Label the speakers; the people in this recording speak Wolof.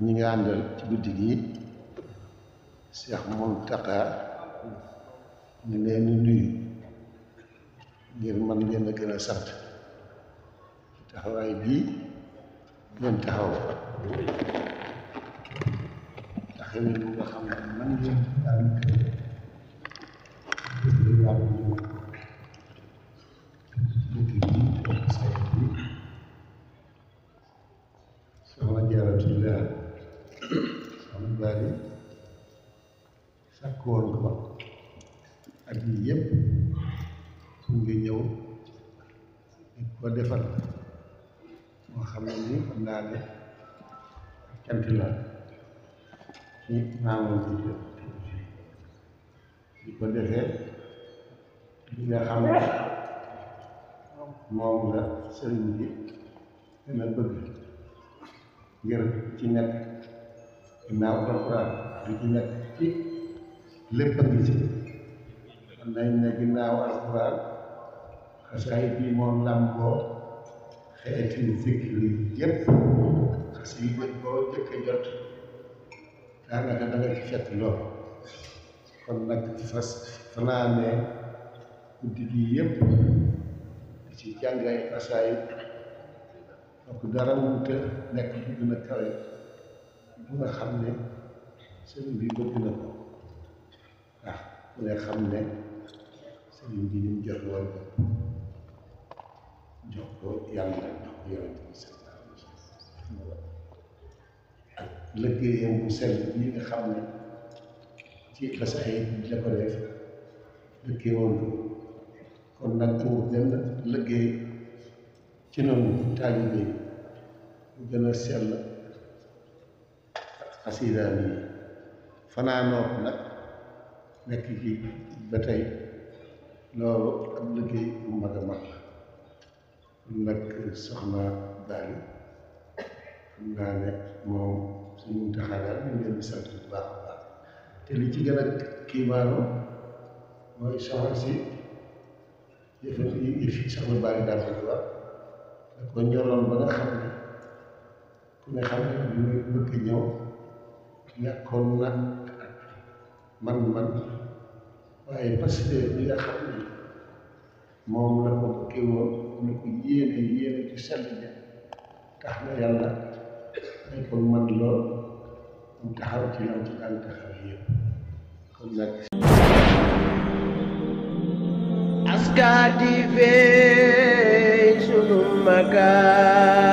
Speaker 1: ñi nga àndal ci guddi gi Cheikh Mountakha ñu leen di nuyu ngir man leen a gën a sant taxawaay bii ngeen taxaw taxawee lu nga xam ne man ngeen daan soxna Jaaratullah soxna Bali sàkkoon ko ak yi yëpp fu nga ñëw di ko defal moo xam ne ni xam naa ne cant la ci maamam bi di ko defee li nga xam ne moom la sëriñ bi gën a bëgg ngir ci nekk ginnaaw alxuraan di ci nekk ci lépp a ngi ci xam nañ ne ginnaaw alxuraan xasaayid bi moom làmboo xeeti zikr yi yépp xasida boo jëkk a jot daanaka da nga ci fekk lool kon nag fanaanee guddi gi yépp di ci jàng ay xasaayid donc dara wute nekk bu gën a kawe bu nga xam ne sëriñ bi bëgg na ko ndax ku ne xam ne sëriñ bi ni mu jox woon jox ko yàlla jox ko yonent bi sallallahu alayhi wa sallam ak liggéeyam bu sell bii nga xam ne ci xasaayid bi la ko def liggéey woon ko kon nag amul benn liggéey ci noonu taalibe bu gën a sell xasiidaan yi fanaanoo ko nag nekk ci ba tey loolu ab liggéey bu mag a mag la nag soxna Bali xam naa ne moom suñu taxawaay ñu ngi leen di sant bu baax a baax te li ci gën a kiimaanu mooy soxna si yëf yi soxna Bali daal di wax da ko ñoroon ba nga xam ne ku ne xam ne bi muy bëgg ñëw ñàkkoon na man waaye parce que bi nga xam ne moom la ko bëggee woon ñu ko yéene ci sell bi tax na yàlla dañ ko man lool mu taxaw ci lam ci daan taxaw yëpp kon nag
Speaker 2: Aska TV sunu magaan